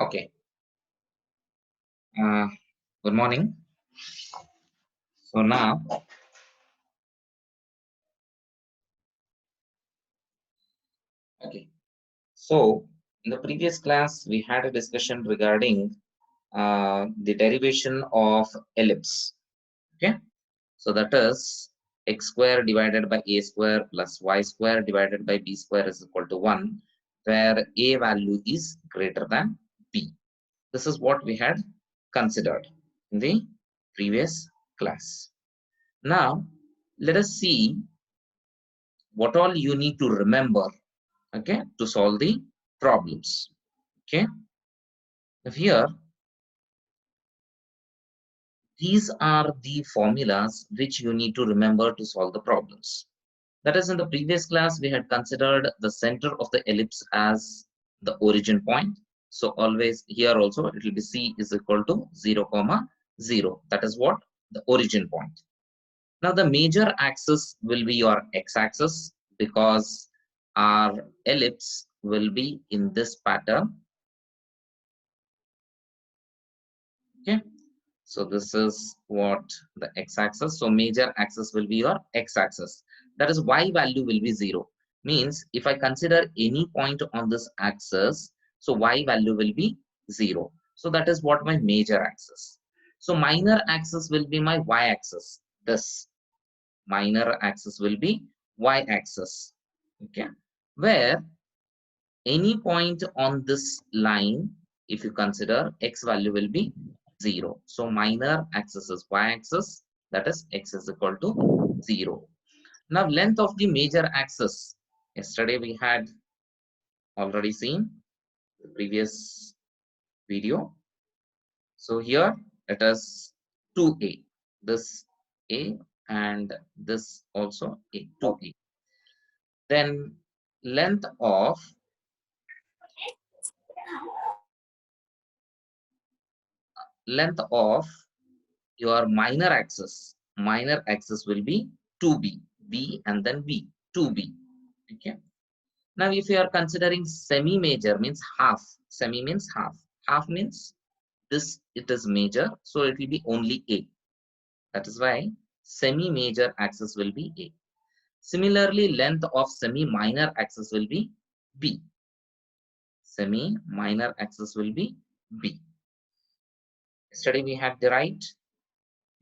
Okay. Uh, Good morning. So now, okay. So in the previous class, we had a discussion regarding the derivation of ellipse. Okay. So that is x square divided by a square plus y square divided by b square is equal to 1, where a value is greater than b. This is what we had considered in the previous class. Now, let us see what all you need to remember, okay, to solve the problems. Okay, if here these are the formulas which you need to remember to solve the problems. That is, in the previous class we had considered the center of the ellipse as the origin point. So always here also it will be c is equal to 0 comma 0. That is what the origin point. Now the major axis will be your x-axis, because our ellipse will be in this pattern. Okay, so this is what the x-axis. So major axis will be your x-axis. That is, y value will be 0. Means if I consider any point on this axis, so y value will be 0. So that is what my major axis. So minor axis will be my y-axis. This minor axis will be y-axis. Okay, where any point on this line, if you consider, x value will be 0. So minor axis is y-axis, that is x is equal to 0. Now length of the major axis, yesterday we had already seen the previous video. So here it is 2a, this a and this also a, 2a. Then length of your minor axis will be 2b, b and then b, 2b. Okay, now if you are considering semi major, means half. Semi means half. Half means this, it is major, so it will be only a. That is why semi major axis will be a. Similarly, length of semi minor axis will be b. Semi minor axis will be b. Yesterday we had derived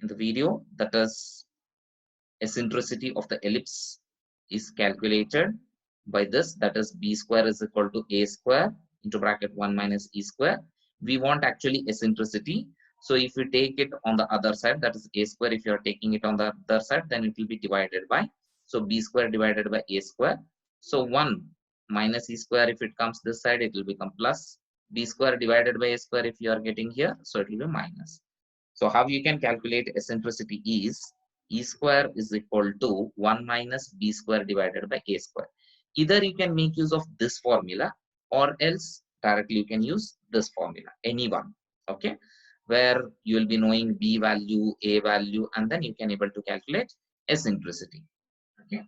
in the video, that is, eccentricity of the ellipse is calculated by this, that is b square is equal to a square into bracket 1 minus e square. We want actually eccentricity, so if you take it on the other side, that is a square, if you are taking it on the other side, then it will be divided by, so b square divided by a square. So 1 minus e square, if it comes this side, it will become plus. B square divided by a square, if you are getting here, so it will be minus. So how you can calculate eccentricity is e square is equal to 1 minus b square divided by a square. Either you can make use of this formula, or else directly you can use this formula, any one. Okay, where you will be knowing b value, a value, and then you can able to calculate eccentricity. Okay,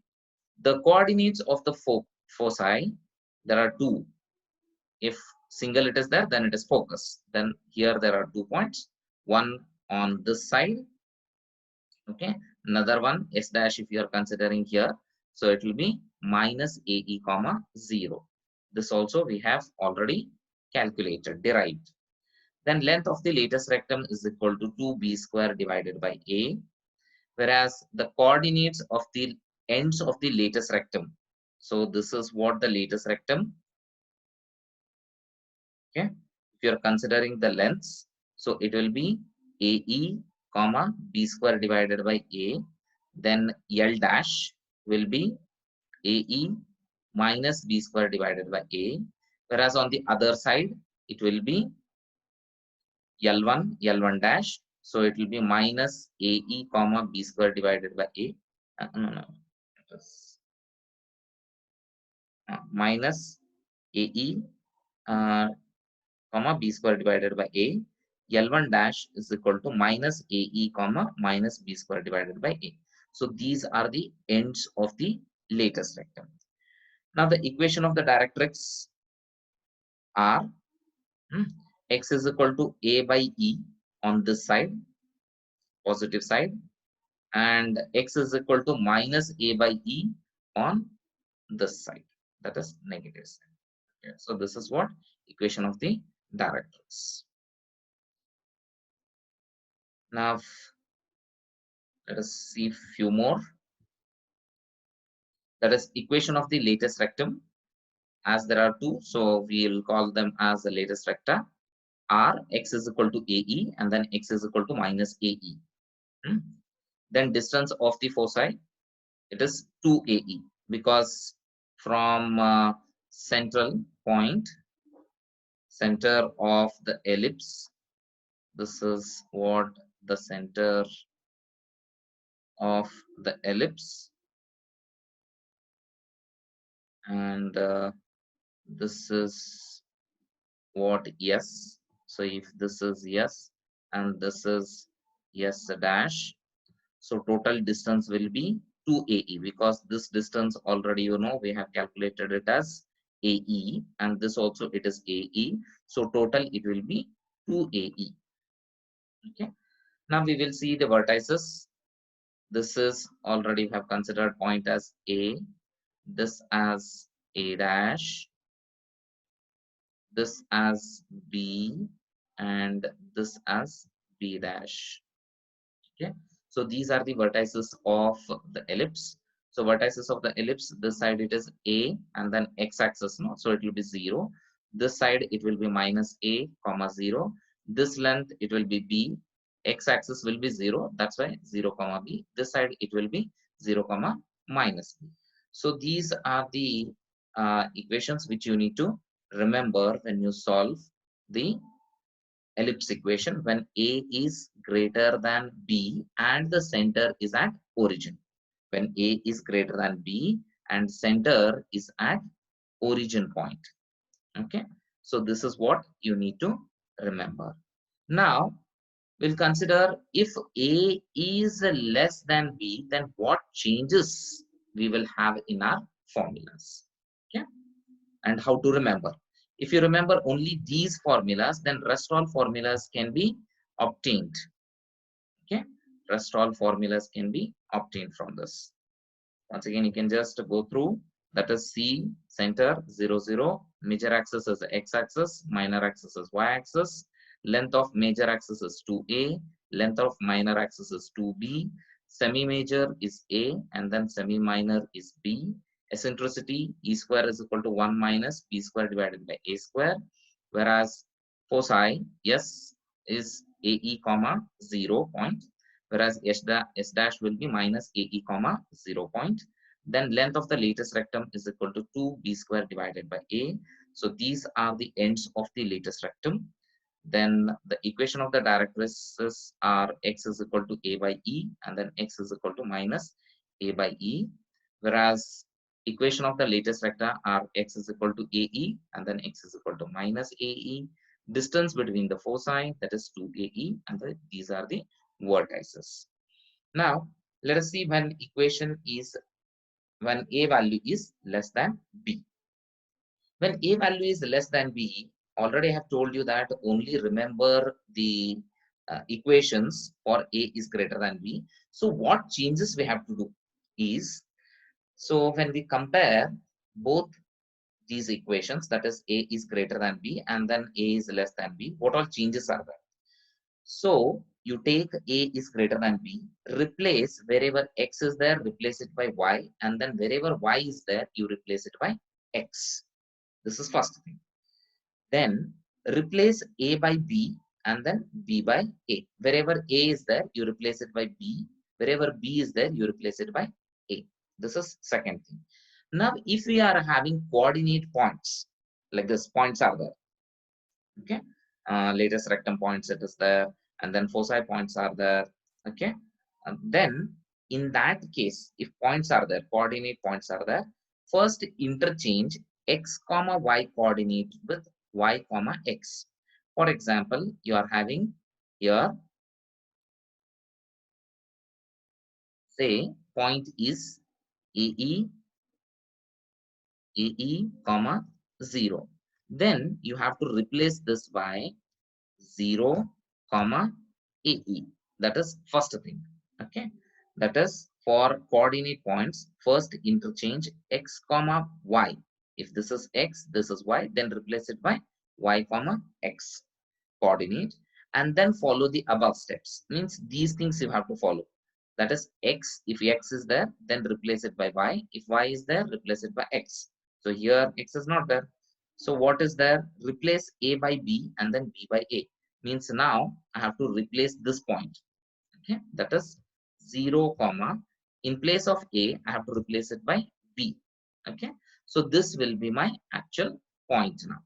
the coordinates of the foci, there are two. If single it is there, then it is focus. Then here there are 2 points, one on this side. Okay, another one s dash, if you are considering here, so it will be minus ae comma 0. This also we have already calculated, derived. Then length of the lattice rectum is equal to 2b square divided by a, whereas the coordinates of the ends of the lattice rectum, so this is what the lattice rectum. Okay, if you are considering the lengths, so it will be ae comma b square divided by a, then L dash will be ae minus b square divided by a, whereas on the other side it will be L1 dash, so it will be minus ae comma b square divided by a, no, it is, minus ae comma b square divided by a, L1 dash is equal to minus ae comma minus b square divided by a. So these are the ends of the lattice rectum. Now the equation of the directrix are x is equal to a by e on this side, positive side, and x is equal to minus a by e on this side, that is negative side. Okay, so this is what equation of the directrix. Now let us see few more. That is equation of the lattice rectum. As there are two, so we'll call them as the lattice vector. R x is equal to ae, and then x is equal to minus ae. Then distance of the foci, it is 2ae, because from central point, center of the ellipse, this is what the center of the ellipse, and this is what yes. So if this is yes and this is yes dash, so total distance will be 2ae, because this distance already we have calculated it as ae, and this also it is ae, so total it will be 2ae. Okay, now we will see the vertices. This is already we have considered point as a, this as a dash, this as b, and this as b dash. Okay, so these are the vertices of the ellipse. So vertices of the ellipse, this side it is a, and then x-axis, no, so it will be 0. This side it will be minus a comma 0. This length it will be b, x-axis will be 0, that's why 0 comma b. This side it will be 0 comma minus b. So these are the equations which you need to remember when you solve the ellipse equation when a is greater than b and the center is at origin. When a is greater than b and center is at origin point. Okay, so this is what you need to remember. Now we'll consider if a is less than b, then what changes we will have in our formulas. Okay, and how to remember. If you remember only these formulas, then rest all formulas can be obtained. Okay, rest all formulas can be obtained from this. Once again, you can just go through. That is C center 0 0. Major axis is x-axis, minor axis is y-axis. Length of major axis is 2a. Length of minor axis is 2b. Semi-major is a, and then semi-minor is b. Eccentricity E square is equal to 1 minus b square divided by a square. Whereas foci S is ae comma 0 point, whereas S dash will be minus ae comma 0 point. Then length of the lattice rectum is equal to 2b square divided by a. So these are the ends of the lattice rectum. Then the equation of the directrices are x is equal to a by e, and then x is equal to minus a by e. Whereas equation of the lattice vector are x is equal to ae, and then x is equal to minus ae. Distance between the foci, that is 2ae, and these are the vertices. Now let us see when equation is when a value is less than b. When a value is less than b, already I have told you that only remember the equations for a is greater than b. So what changes we have to do is, so when we compare both these equations, that is a is greater than b and then a is less than b, what all changes are there? So you take a is greater than b, replace wherever x is there, replace it by y, and then wherever y is there, you replace it by x. This is first thing. Then replace a by b and then b by a. Wherever a is there, you replace it by b. Wherever b is there, you replace it by a. This is second thing. Now, if we are having coordinate points, like this, points are there. Okay, lattice rectum points it is there, and then foci points are there. Okay, and then in that case, if points are there, coordinate points are there, first interchange x comma y coordinate with y comma x. For example, you are having here, say point is ae comma 0. Then you have to replace this by 0, comma, AE. That is first thing. Okay. That is for coordinate points, first interchange x, comma, y. If this is x, this is y, then replace it by y, comma, x coordinate, and then follow the above steps. Means these things you have to follow. That is x, if x is there, then replace it by y. If y is there, replace it by x. So here x is not there. So what is there? Replace a by b and then b by a. Means now I have to replace this point. Okay, that is 0, comma. In place of a, I have to replace it by b. Okay, so this will be my actual point now.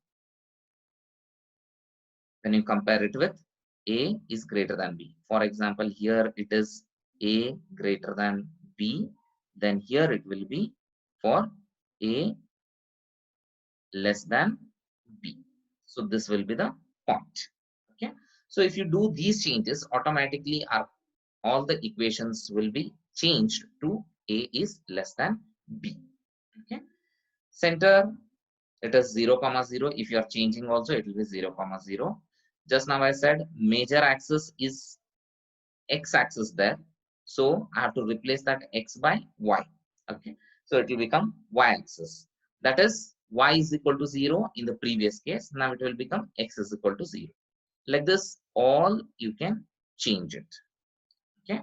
When you compare it with a is greater than b. For example, here it is a greater than b, then here it will be for a less than b. So this will be the point. Okay. So if you do these changes, automatically all the equations will be changed to a is less than b. Okay. Center, it is 0, comma 0. If you are changing also, it will be 0, comma 0. Just now I said major axis is x-axis there, so I have to replace that x by y. Okay, so it will become y-axis. That is y is equal to 0 in the previous case. Now it will become x is equal to 0. Like this, all you can change it. Okay,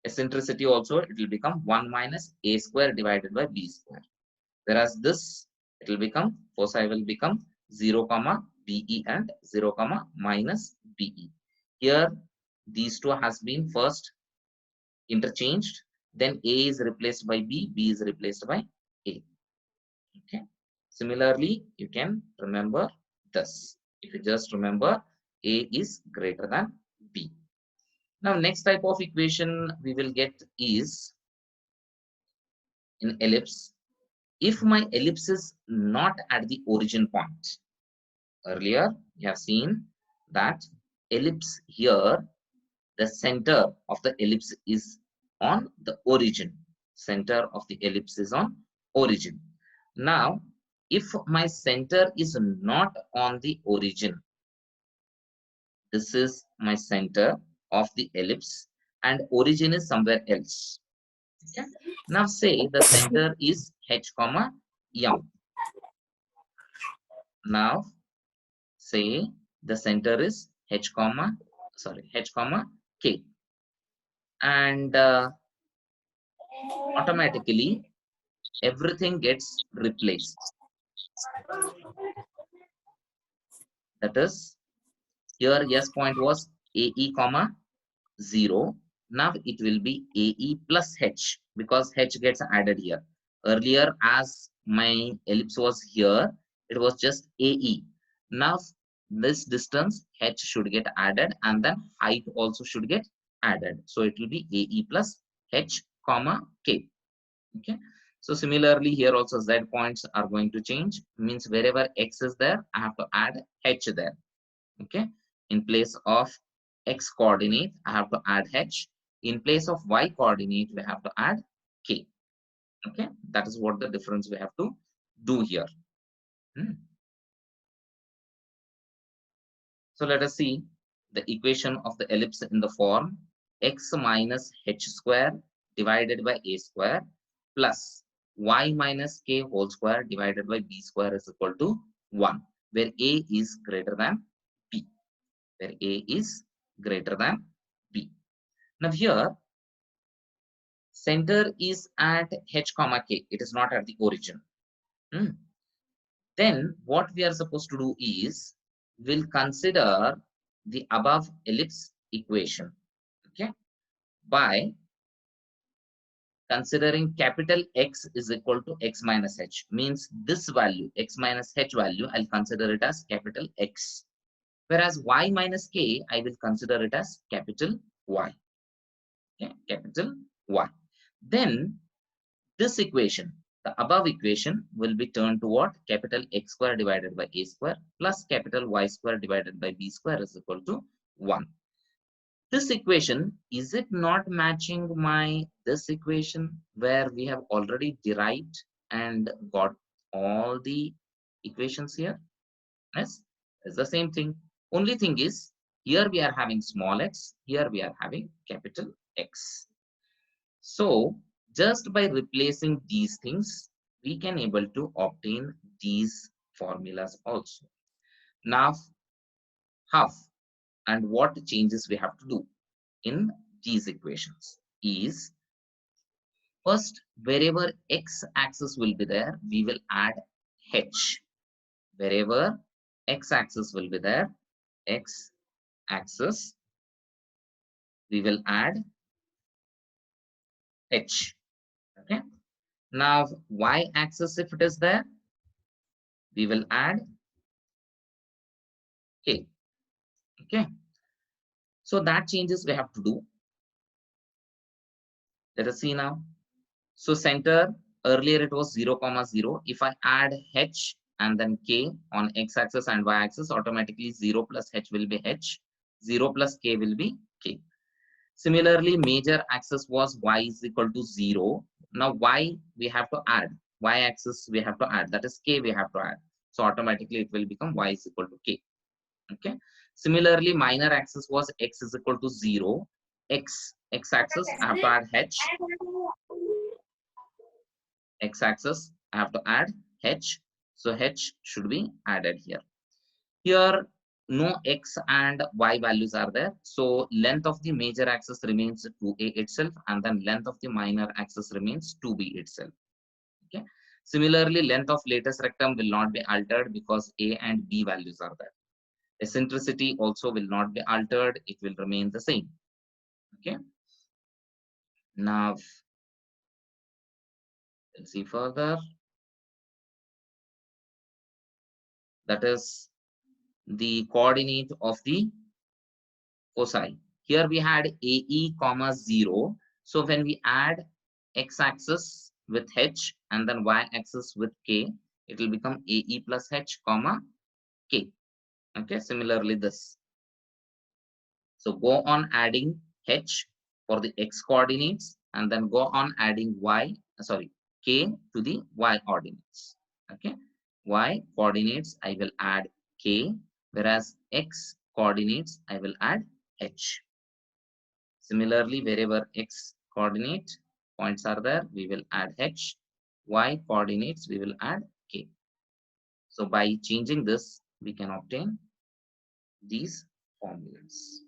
eccentricity also, it will become 1 minus a square divided by b square. Whereas this, it will become, foci will become 0, comma be and 0, comma minus be. Here these two has been first interchanged, then a is replaced by b, b is replaced by a. Okay, similarly you can remember this. If you just remember a is greater than b. Now next type of equation we will get is in ellipse. If my ellipse is not at the origin point, earlier we have seen that ellipse here, the center of the ellipse is on the origin. Center of the ellipse is on origin. Now, if my center is not on the origin, this is my center of the ellipse and origin is somewhere else. Okay? Now say the center is h, comma m. Now say the center is h, comma k, and automatically everything gets replaced. That is, here yes point was ae, comma 0. Now it will be ae plus h because h gets added here. Earlier, as my ellipse was here, it was just ae. Now this distance h should get added and then height also should get added. So it will be ae plus h, comma k. Okay, so similarly here also z points are going to change. Means wherever x is there, I have to add h there. Okay, in place of x coordinate I have to add h. In place of y coordinate we have to add k. Okay, that is what the difference we have to do here. So let us see the equation of the ellipse in the form x minus h square divided by a square plus y minus k whole square divided by b square is equal to 1, where a is greater than b. Where a is greater than b. Now here, center is at h, comma k. It is not at the origin. Then what we are supposed to do is, we'll consider the above ellipse equation. Okay, by considering capital X is equal to x minus h. Means this value, x minus h value, I'll consider it as capital X. Whereas y minus k, I will consider it as capital Y. Okay, capital Y. Then this equation, the above equation, will be turned to what? Capital X square divided by a square plus capital Y square divided by b square is equal to 1. This equation, is it not matching this equation where we have already derived and got all the equations here? Yes, it's the same thing. Only thing is, Here we are having small x, here we are having capital X. So just by replacing these things, we can able to obtain these formulas also. Now, how and what changes we have to do in these equations is, first, wherever x-axis will be there, we will add h. Wherever x-axis will be there, x-axis, we will add h. Okay. Now, y-axis, if it is there, we will add k. Okay. So that changes we have to do. Let us see now. So center, earlier it was 0, 0. If I add h and then k on x-axis and y-axis, automatically 0 plus h will be h, 0 plus k will be k. Similarly, major axis was y is equal to 0. Now y we have to add, y-axis we have to add, that is k we have to add. So automatically it will become y is equal to k. Okay. Similarly, minor axis was x is equal to 0. X-axis I have to add h. X-axis I have to add h. So h should be added here. Here no x and y values are there. So length of the major axis remains 2a itself, and then length of the minor axis remains 2b itself. Okay. Similarly, length of lattice rectum will not be altered because a and b values are there. Eccentricity also will not be altered. It will remain the same. Okay. Now, we'll see further. That is the coordinate of the foci. Here we had AE comma 0. So when we add x-axis with h and then y-axis with k, it will become AE plus h comma k. Okay, similarly this. So go on adding h for the x coordinates and then go on adding k to the y coordinates. Okay, y coordinates I will add k, whereas x coordinates I will add h. Similarly, wherever x coordinate points are there, we will add h. Y coordinates, we will add k. So by changing this, we can obtain these formulas.